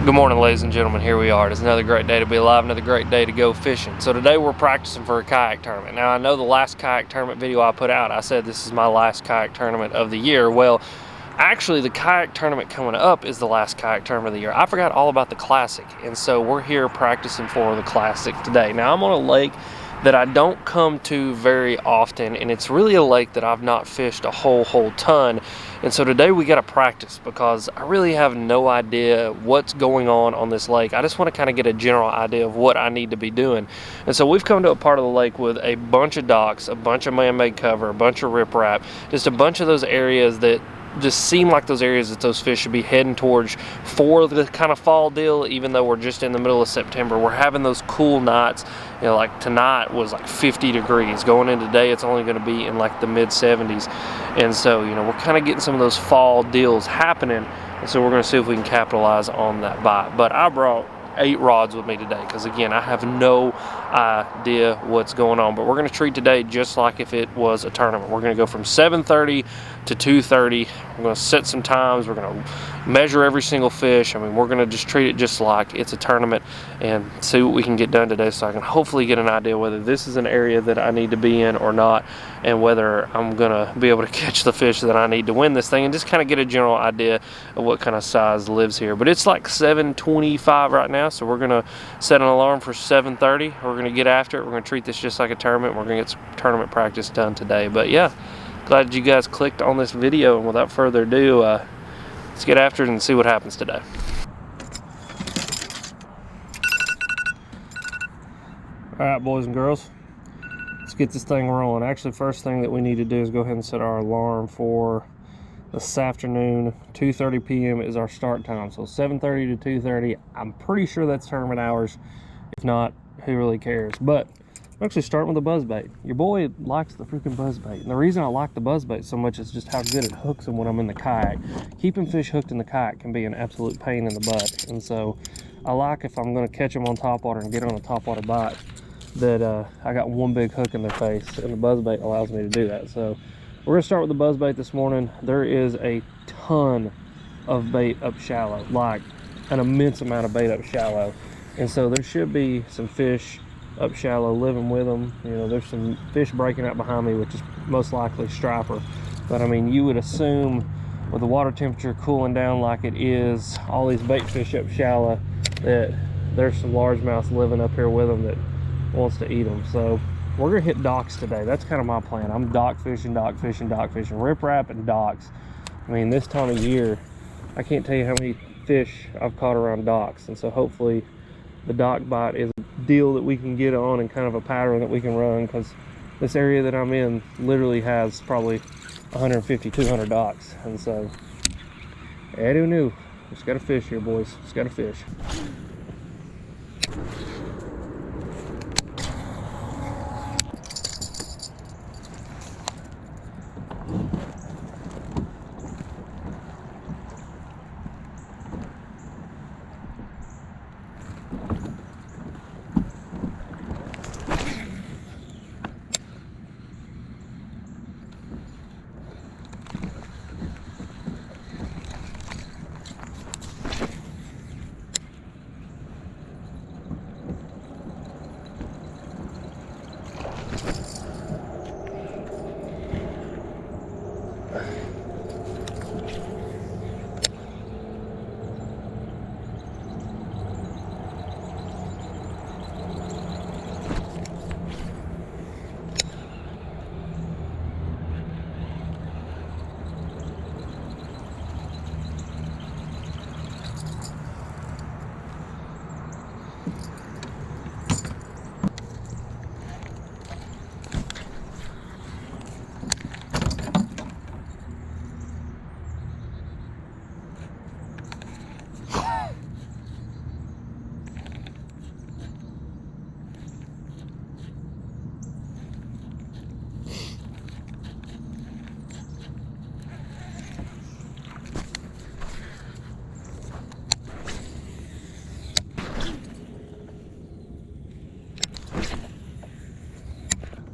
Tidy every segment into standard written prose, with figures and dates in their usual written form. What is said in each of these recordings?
Good morning, ladies and gentlemen. Here we are. It's another great day to be alive, another great day to go fishing. So today we're practicing for a kayak tournament. Now I know the last kayak tournament video I put out, I said this is my last kayak tournament of the year. Well, actually the kayak tournament coming up is the last kayak tournament of the year. I forgot all about the classic, and so we're here practicing for the classic today. Now I'm on a lake that I don't come to very often, and it's really a lake that I've not fished a whole ton. And so today we got to practice because I really have no idea what's going on this lake. I just want to kind of get a general idea of what I need to be doing. And so we've come to a part of the lake with a bunch of docks, a bunch of man-made cover, a bunch of riprap, just a bunch of those areas that just seem like those areas that those fish should be heading towards for the kind of fall deal. Even though we're just in the middle of September, we're having those cool nights. You know, like tonight was like 50 degrees. Going in today, it's only going to be in like the mid 70s. And so, you know, we're kind of getting some of those fall deals happening. And so we're going to see if we can capitalize on that bite. But I brought 8 rods with me today because, again, I have no idea what's going on. But we're going to treat today just like if it was a tournament. We're going to go from 7:30 to 2:30. We're going to set some times. We're going to measure every single fish. I mean, we're going to just treat it just like it's a tournament and see what we can get done today, so I can hopefully get an idea whether this is an area that I need to be in or not, and whether I'm going to be able to catch the fish that I need to win this thing, and just kind of get a general idea of what kind of size lives here. But it's like 7:25 right now, so we're going to set an alarm for 7:30. We're going to get after it. We're going to treat this just like a tournament. We're going to get some tournament practice done today. But yeah, glad you guys clicked on this video, and without further ado, let's get after it and see what happens today. All right, boys and girls, let's get this thing rolling. Actually, first thing that we need to do is go ahead and set our alarm for this afternoon. 2:30 p.m. is our start time, so 7:30 to 2:30. I'm pretty sure that's tournament hours. If not, who really cares? But I'm actually starting with a buzzbait. Your boy likes the freaking buzzbait, and the reason I like the buzzbait so much is just how good it hooks them when I'm in the kayak. Keeping fish hooked in the kayak can be an absolute pain in the butt, and so I like, if I'm going to catch them on topwater and get on a topwater bite, that I got one big hook in their face, and the buzzbait allows me to do that. So we're going to start with the buzzbait this morning. There is a ton of bait up shallow, like an immense amount of bait up shallow, and so there should be some fish up shallow living with them. You know, there's some fish breaking out behind me, which is most likely striper. But I mean, you would assume with the water temperature cooling down like it is, all these bait fish up shallow, that there's some largemouths living up here with them that wants to eat them. So we're gonna hit docks today. That's kind of my plan. I'm dock fishing, riprap and docks. I mean, this time of year, I can't tell you how many fish I've caught around docks, and so hopefully the dock bite is a deal that we can get on and kind of a pattern that we can run, because this area that I'm in literally has probably 150, 200 docks. And so, I don't know. Just gotta fish here, boys. Just gotta fish.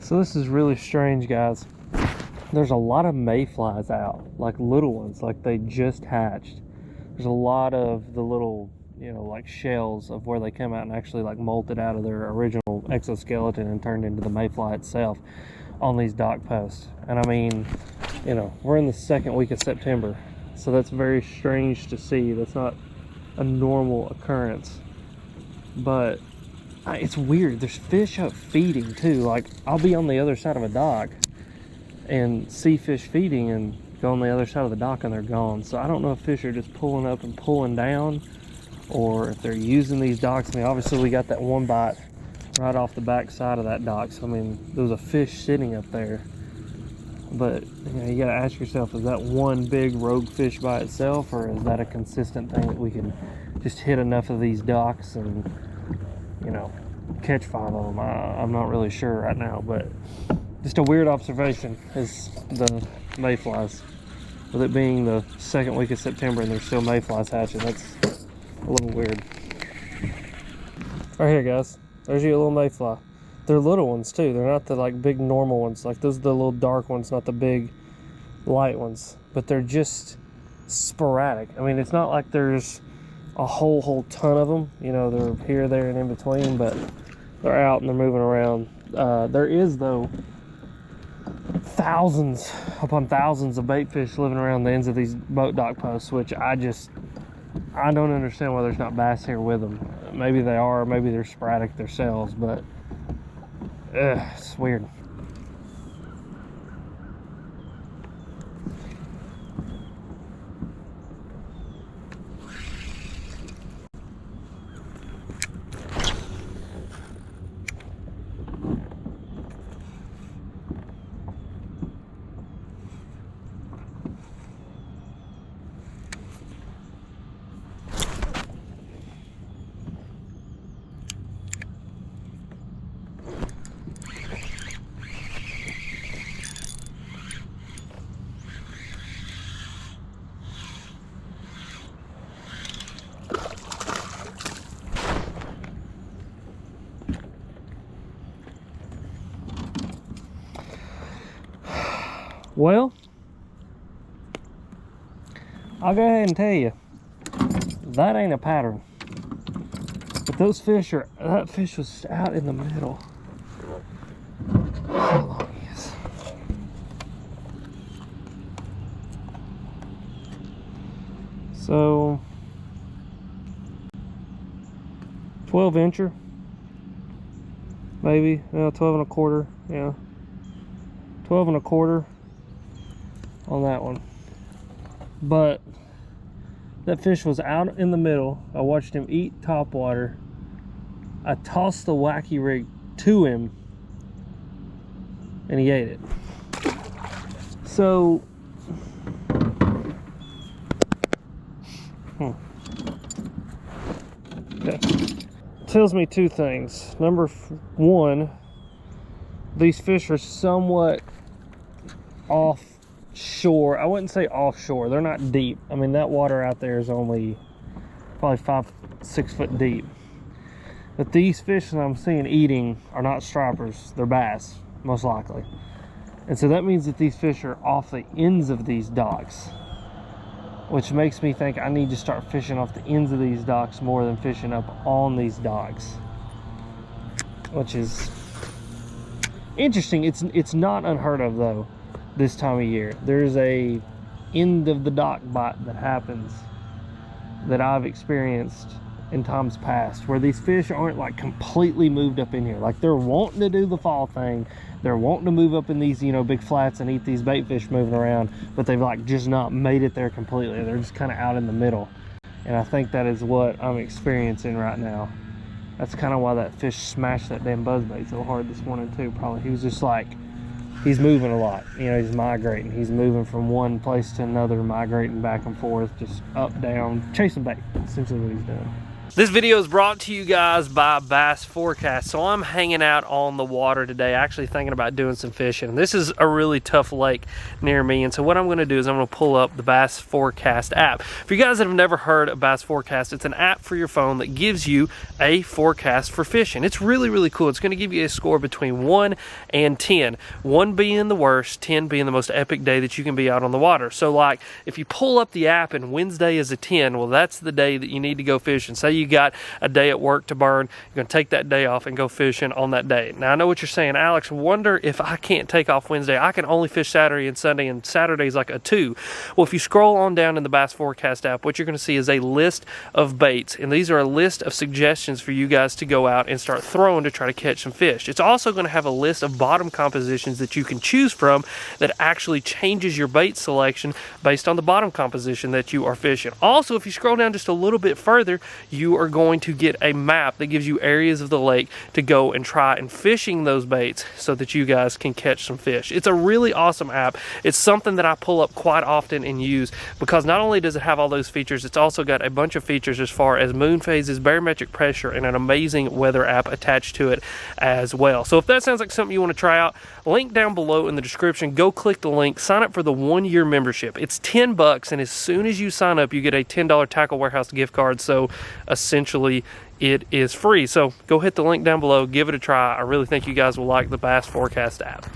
So this is really strange, guys. There's a lot of mayflies out, like little ones, like they just hatched. There's a lot of the little you know, like shells of where they come out and actually like molted out of their original exoskeleton and turned into the mayfly itself on these dock posts. And I mean, you know, we're in the second week of September, so that's very strange to see. That's not a normal occurrence, but it's weird. There's fish up feeding too. Like, I'll be on the other side of a dock and see fish feeding and go on the other side of the dock and they're gone. So I don't know if fish are just pulling up and pulling down, or if they're using these docks. I mean, obviously we got that one bite right off the back side of that dock, so I mean, there was a fish sitting up there. But you know, you gotta ask yourself, is that one big rogue fish by itself, or is that a consistent thing that we can just hit enough of these docks and, you know, catch 5 of them? I'm not really sure right now, but just a weird observation is the mayflies. With it being the second week of September and there's still mayflies hatching, that's a little weird. Right here, guys, there's your little mayfly. They're little ones too. They're not the like big normal ones. Like, those are the little dark ones, not the big light ones. But they're just sporadic. I mean, it's not like there's a whole ton of them. You know, they're here, there, and in between, but they're out and they're moving around. There is, though, thousands upon thousands of bait fish living around the ends of these boat dock posts, which I don't understand why there's not bass here with them. Maybe they are, maybe they're sporadic themselves, but it's weird. Well, I'll go ahead and tell you, that ain't a pattern. But those fish are, that fish was out in the middle. How long he is? So, 12 incher, maybe, 12 and a quarter, yeah. 12 and a quarter on that one. But that fish was out in the middle. I watched him eat topwater. I tossed the wacky rig to him and he ate it. So okay. Tells me two things. Number one, these fish are somewhat offshore. I wouldn't say offshore, they're not deep. I mean, that water out there is only probably 5-6 foot deep. But these fish that I'm seeing eating are not stripers, they're bass, most likely. And so that means that these fish are off the ends of these docks, which makes me think I need to start fishing off the ends of these docks more than fishing up on these docks, which is interesting. It's not unheard of though this time of year. There's a end of the dock bite that happens that I've experienced in times past, where these fish aren't like completely moved up in here. Like, they're wanting to do the fall thing, they're wanting to move up in these, you know, big flats and eat these bait fish moving around, but they've like just not made it there completely. They're just kind of out in the middle, and I think that is what I'm experiencing right now. That's kind of why that fish smashed that damn buzzbait so hard this morning too. Probably he was just like, he's moving a lot, you know, he's migrating, he's moving from one place to another, migrating back and forth, just up, down, chasing bait, essentially what he's doing. This video is brought to you guys by Bass Forecast. So I'm hanging out on the water today, actually thinking about doing some fishing. This is a really tough lake near me, and so what I'm going to do is I'm going to pull up the Bass Forecast app. For you guys that have never heard of Bass Forecast, it's an app for your phone that gives you a forecast for fishing. It's really, really cool. It's going to give you a score between 1 and 10. 1 being the worst, 10 being the most epic day that you can be out on the water. So like if you pull up the app and Wednesday is a 10, well, that's the day that you need to go fishing. Say you got a day at work to burn, you're going to take that day off and go fishing on that day. Now I know what you're saying, Alex, wonder if I can't take off Wednesday. I can only fish Saturday and Sunday, and Saturday's like a 2. Well, if you scroll on down in the Bass Forecast app, what you're going to see is a list of baits, and these are a list of suggestions for you guys to go out and start throwing to try to catch some fish. It's also going to have a list of bottom compositions that you can choose from that actually changes your bait selection based on the bottom composition that you are fishing. Also, if you scroll down just a little bit further, you are going to get a map that gives you areas of the lake to go and try and fishing those baits so that you guys can catch some fish. It's a really awesome app. It's something that I pull up quite often and use because not only does it have all those features, it's also got a bunch of features as far as moon phases, barometric pressure, and an amazing weather app attached to it as well. So if that sounds like something you want to try out, link down below in the description. Go click the link, sign up for the 1-year membership. It's $10, and as soon as you sign up, you get a $10 Tackle Warehouse gift card. So essentially it is free. So go hit the link down below, give it a try. I really think you guys will like the Bass Forecast app.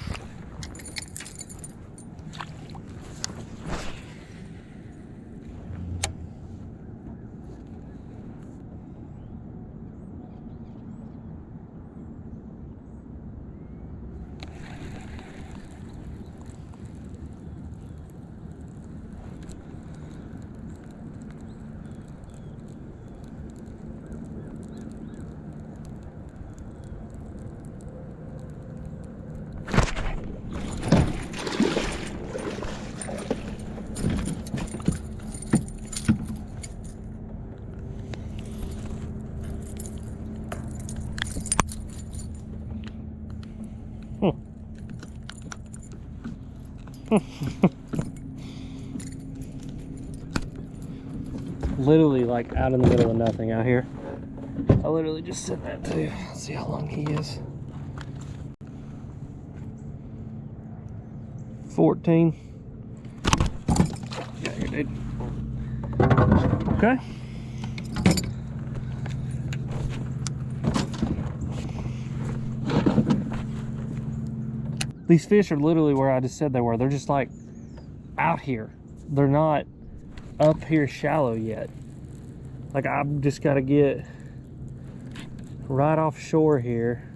Literally like out in the middle of nothing out here. I literally just said that too. Let's see how long he is. 14. Yeah, here, dude. Okay. These fish are literally where I just said they were. They're just like out here. They're not up here shallow yet. Like I've just got to get right offshore here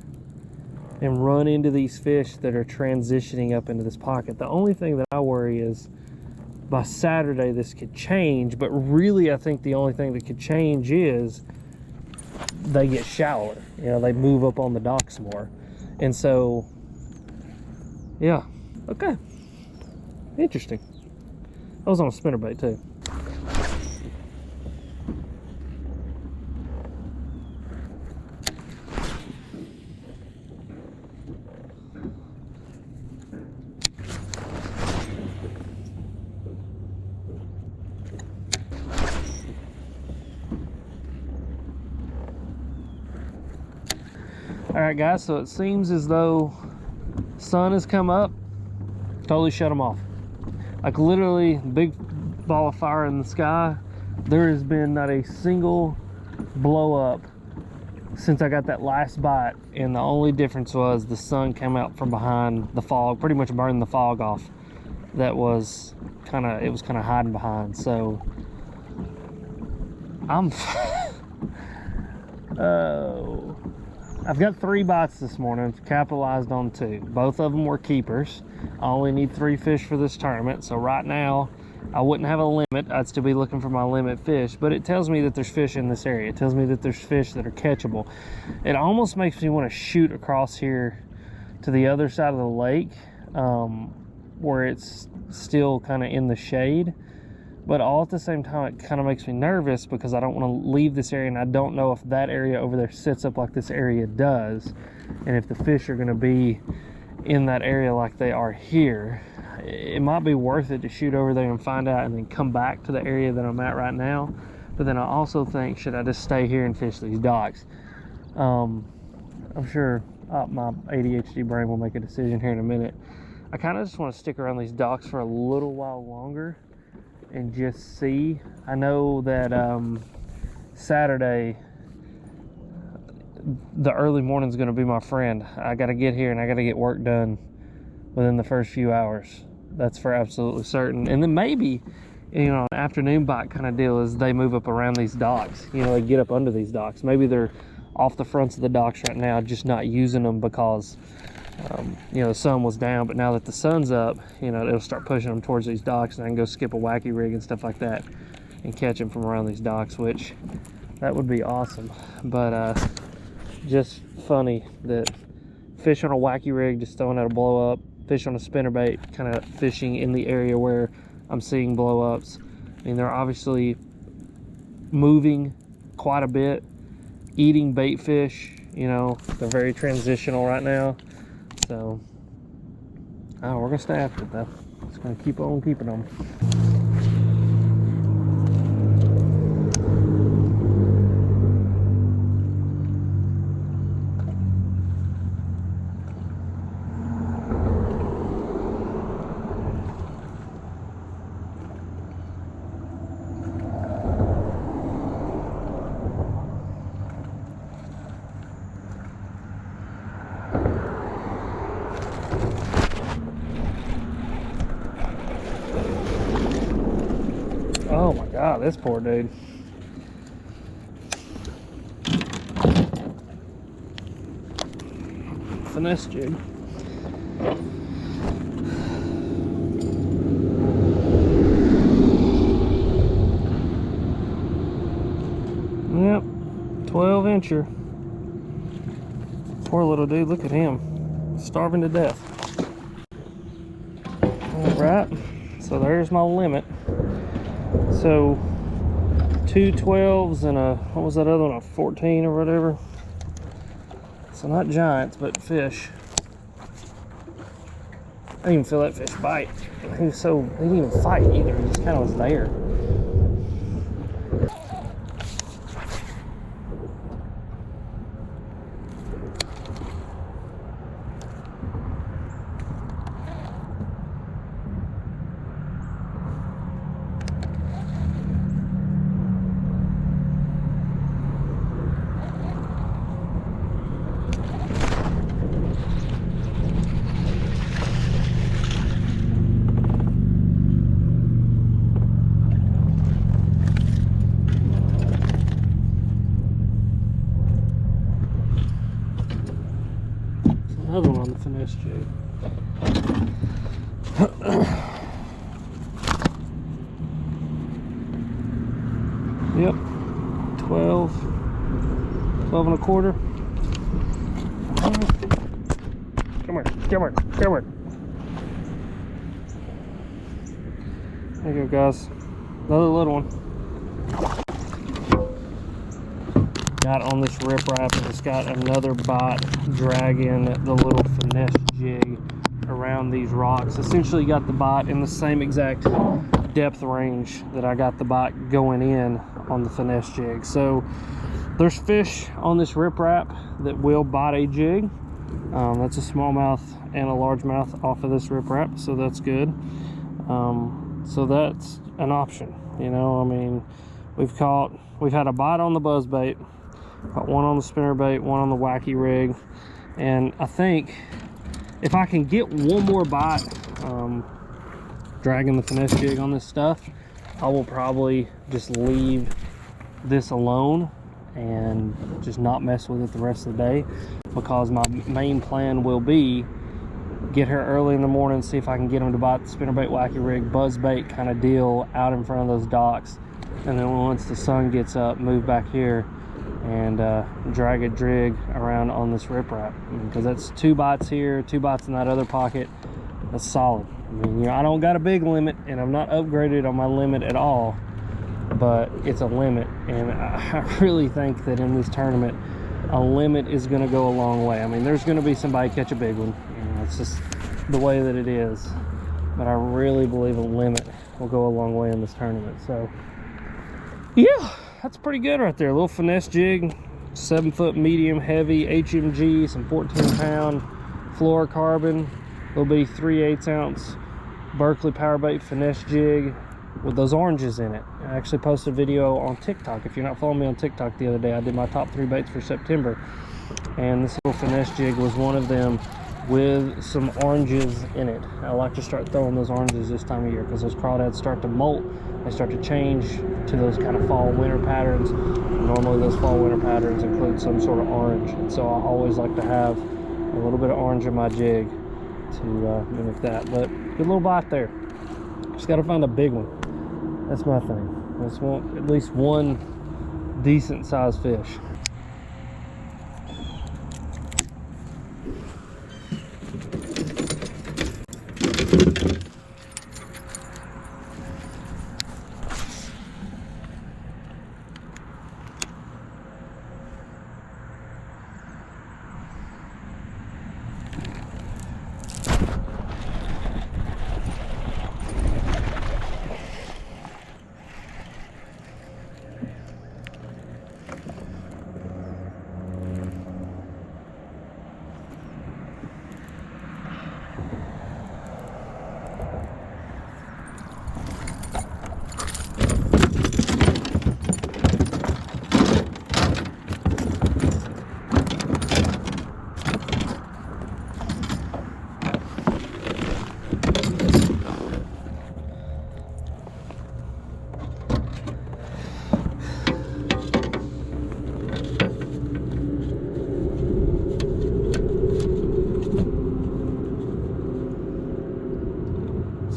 and run into these fish that are transitioning up into this pocket. The only thing that I worry is by Saturday this could change, but really I think the only thing that could change is they get shallower. You know, they move up on the docks more. And so, yeah, okay, interesting. I was on a spinnerbait too. All right, guys, so it seems as though sun has come up, totally shut them off. Like literally, big ball of fire in the sky. There has been not a single blow up since I got that last bite, and the only difference was the sun came out from behind the fog, pretty much burned the fog off. That was kind of, it was kind of hiding behind. So I'm oh, I've got 3 bites this morning, capitalized on 2. Both of them were keepers. I only need 3 fish for this tournament, so right now I wouldn't have a limit. I'd still be looking for my limit fish, but it tells me that there's fish in this area. It tells me that there's fish that are catchable. It almost makes me want to shoot across here to the other side of the lake, where it's still kind of in the shade. But all at the same time, it kind of makes me nervous because I don't want to leave this area, and I don't know if that area over there sits up like this area does, and if the fish are going to be in that area like they are here. It might be worth it to shoot over there and find out and then come back to the area that I'm at right now. but then I also think, should I just stay here and fish these docks? I'm sure my ADHD brain will make a decision here in a minute. I kind of just want to stick around these docks for a little while longer and just see. I know that Saturday, the early morning is going to be my friend. I got to get here and I got to get work done within the first few hours. That's for absolutely certain. And then maybe, you know, an afternoon bite kind of deal is they move up around these docks. You know, they get up under these docks. Maybe they're off the fronts of the docks right now, just not using them because, you know, the sun was down. But now that the sun's up, you know, it'll start pushing them towards these docks, and I can go skip a wacky rig and stuff like that and catch them from around these docks, which that would be awesome. But just funny that fish on a wacky rig, just throwing out a blow up, fish on a spinnerbait, kind of fishing in the area where I'm seeing blow ups. I mean, they're obviously moving quite a bit, eating bait fish. You know, they're very transitional right now. So, oh, we're gonna stay after it though. Just gonna keep on keeping them. Oh my God, this poor dude. Finesse jig. Yep, 12-incher. Poor little dude, look at him. Starving to death. Alright, so there's my limit. So 2 12s and a, what was that other one, a 14 or whatever. So not giants, but fish. I didn't even feel that fish bite. He didn't even fight either. He just kind of was there. Another one on the finesse jig. Yep, 12 and a quarter. Come here. There you go, guys. Another little one. Got on this riprap, and it's got another bite dragging the little finesse jig around these rocks. Essentially got the bite in the same exact depth range that I got the bite going in on the finesse jig. So there's fish on this riprap that will bite a jig. That's a smallmouth and a largemouth off of this riprap, so that's good. So that's an option, you know. I mean, we've had a bite on the buzzbait, got one on the spinnerbait, one on the wacky rig, and I think if I can get one more bite dragging the finesse jig on this stuff, I will probably just leave this alone and just not mess with it the rest of the day, because my main plan will be get here early in the morning, see if I can get them to bite the spinnerbait, wacky rig, buzzbait kind of deal out in front of those docks, and then once the sun gets up, move back here and drag a drig around on this riprap, because that's 2 bites here, 2 bites in that other pocket. That's solid. I mean, you know, I don't got a big limit, and I'm not upgraded on my limit at all, but it's a limit, and I really think that in this tournament a limit is going to go a long way. I mean, there's going to be somebody catch a big one, you know, it's just the way that it is, but I really believe a limit will go a long way in this tournament. So yeah, that's pretty good right there. A little finesse jig, 7-foot medium heavy HMG, some 14-pound fluorocarbon, little bitty 3/8 ounce Berkley power bait finesse jig with those oranges in it. I actually posted a video on TikTok. If you're not following me on TikTok the other day, I did my top 3 baits for September, and this little finesse jig was one of them with some oranges in it. I like to start throwing those oranges this time of year because those crawdads start to molt. They start to change to those kind of fall winter patterns. Normally those fall winter patterns include some sort of orange, and so I always like to have a little bit of orange in my jig to mimic that. But good little bite there. Just got to find a big one. That's my thing. I just want at least one decent sized fish.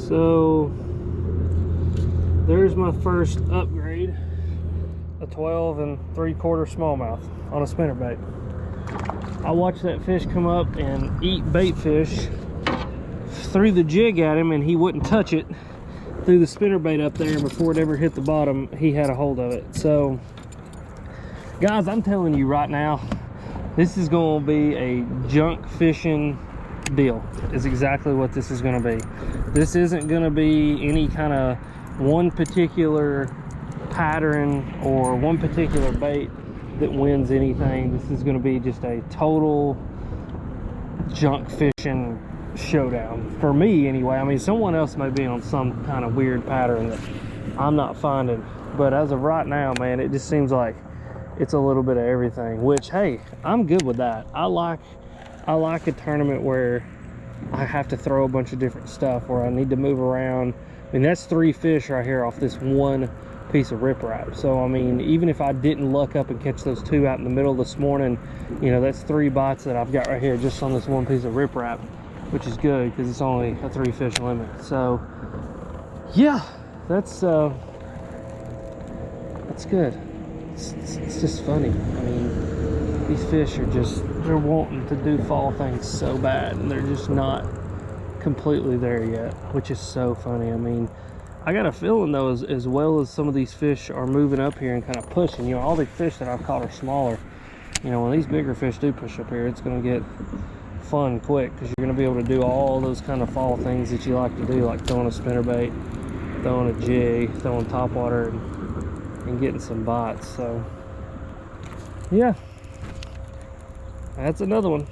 So there's my first upgrade, a 12 3/4 smallmouth on a spinnerbait. I watched that fish come up and eat bait fish, threw the jig at him and he wouldn't touch it, threw the spinnerbait up there, and before it ever hit the bottom he had a hold of it. So guys, I'm telling you right now, this is going to be a junk fishing deal. Is exactly what this is going to be. This isn't going to be any kind of one particular pattern or one particular bait that wins anything. This is going to be just a total junk fishing showdown for me anyway. I mean, someone else may be on some kind of weird pattern that I'm not finding, but as of right now, man, it just seems like it's a little bit of everything, which, hey, I'm good with that. I like a tournament where I have to throw a bunch of different stuff, where I need to move around. I mean, that's 3 fish right here off this one piece of riprap. So I mean, even if I didn't luck up and catch those 2 out in the middle this morning, you know, that's 3 bites that I've got right here just on this one piece of riprap, which is good because it's only a 3 fish limit. So yeah, that's good. It's just funny. I mean, these fish are just, they're wanting to do fall things so bad, and they're just not completely there yet, which is so funny. I mean, I got a feeling though, as well as some of these fish are moving up here and kind of pushing, you know, all the fish that I've caught are smaller. You know, when these bigger fish do push up here, it's going to get fun quick, because you're going to be able to do all those kind of fall things that you like to do, like throwing a spinnerbait, throwing a jig, throwing topwater, and getting some bites. So yeah, that's another one.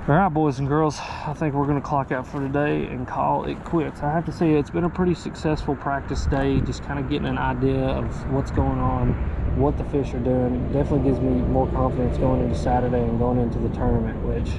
Alright, boys and girls, I think we're going to clock out for today and call it quits. I have to say, it's been a pretty successful practice day, just kind of getting an idea of what's going on, what the fish are doing. It definitely gives me more confidence going into Saturday and going into the tournament, which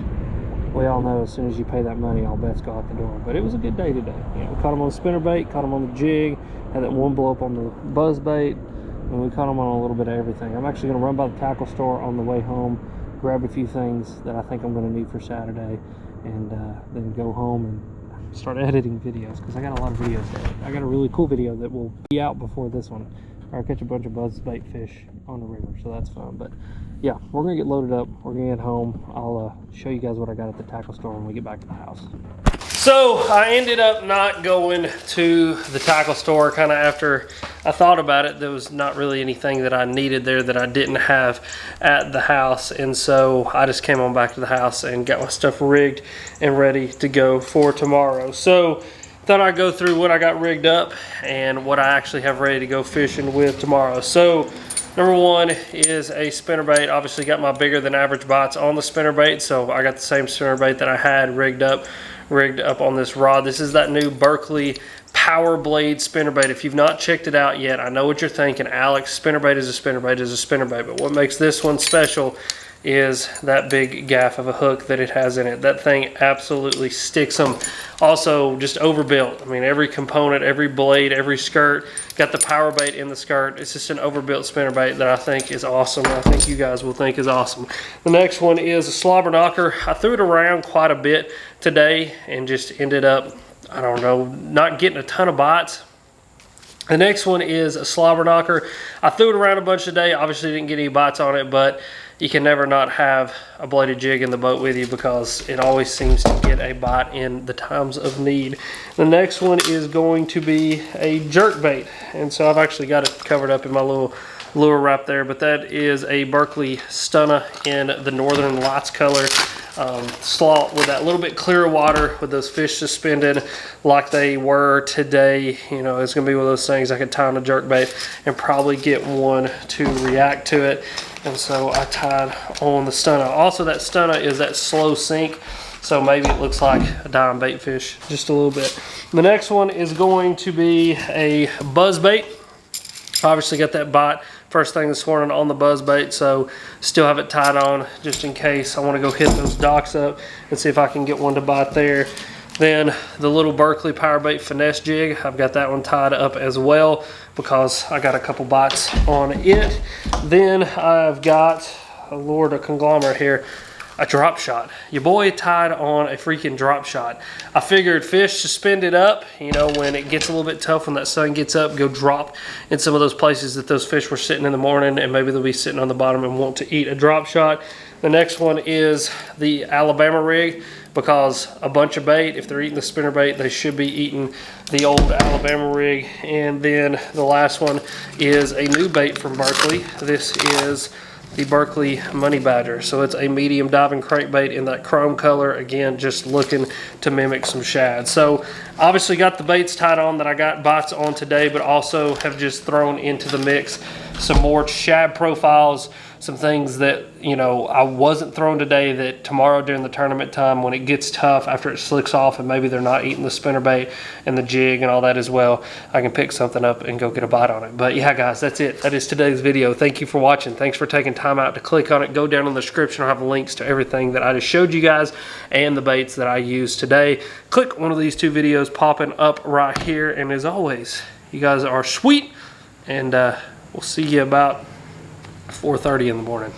we all know as soon as you pay that money, all bets go out the door. But it was a good day today. You know, we caught them on the spinnerbait, caught them on the jig, had that one blow up on the buzz bait, and we caught them on a little bit of everything. I'm actually going to run by the tackle store on the way home, grab a few things that I think I'm going to need for Saturday, and then go home and start editing videos, because I got a lot of videos to edit. I got a really cool video that will be out before this one or catch a bunch of buzz bait fish on the river, so that's fun. But yeah, we're gonna get loaded up, we're gonna get home. I'll show you guys what I got at the tackle store when we get back to the house. So I ended up not going to the tackle store. Kind of after I thought about it, there was not really anything that I needed there that I didn't have at the house, and so I just came on back to the house and got my stuff rigged and ready to go for tomorrow. So thought I'd go through what I got rigged up and what I actually have ready to go fishing with tomorrow. So number one is a spinnerbait. Obviously got my bigger than average bites on the spinnerbait, so I got the same spinnerbait that I had rigged up on this rod. This is that new Berkley Power Blade spinnerbait. If you've not checked it out yet, I know what you're thinking, Alex, spinnerbait is a spinnerbait is a spinnerbait, but what makes this one special is that big gaff of a hook that it has in it. That thing absolutely sticks them. Also just overbuilt. I mean, every component, every blade, every skirt, got the power bait in the skirt. It's just an overbuilt spinnerbait that I think is awesome. I think you guys will think is awesome. The next one is a slobber knocker. I threw it around quite a bit today and just ended up, I don't know, not getting a ton of bites. The next one is a slobber knocker. I threw it around a bunch today. Obviously didn't get any bites on it, but you can never not have a bladed jig in the boat with you because it always seems to get a bite in the times of need. The next one is going to be a jerk bait. And so I've actually got it covered up in my little lure wrap there, but that is a Berkley Stunna in the Northern Lights color. Slot with that little bit clearer water with those fish suspended like they were today. You know, it's gonna be one of those things I could tie on a jerk bait and probably get one to react to it. And so I tied on the Stunna. Also, that Stunna is that slow sink, so maybe it looks like a dime bait fish just a little bit. The next one is going to be a buzz bait. Obviously got that bite first thing this morning on the buzz bait, so still have it tied on just in case I want to go hit those docks up and see if I can get one to bite there. Then the little Berkley power bait finesse jig, I've got that one tied up as well because I got a couple bites on it. Then I've got, oh Lord, a conglomerate here, a drop shot. Your boy tied on a freaking drop shot. I figured fish suspended up, you know, when it gets a little bit tough, when that sun gets up, go drop in some of those places that those fish were sitting in the morning, and maybe they'll be sitting on the bottom and want to eat a drop shot. The next one is the Alabama rig, because a bunch of bait, if they're eating the spinner bait, they should be eating the old Alabama rig. And then the last one is a new bait from Berkley. This is the Berkley Money Badger. So it's a medium diving crankbait in that chrome color. Again, just looking to mimic some shad. So obviously got the baits tied on that I got bites on today, but also have just thrown into the mix some more shad profiles, some things that, you know, I wasn't throwing today that tomorrow during the tournament time when it gets tough after it slicks off and maybe they're not eating the spinnerbait and the jig and all that as well, I can pick something up and go get a bite on it. But yeah, guys, that's it. That is today's video. Thank you for watching. Thanks for taking time out to click on it. Go down in the description. I'll have links to everything that I just showed you guys and the baits that I used today. Click one of these two videos popping up right here. And as always, you guys are sweet, and we'll see you about 4:30 in the morning.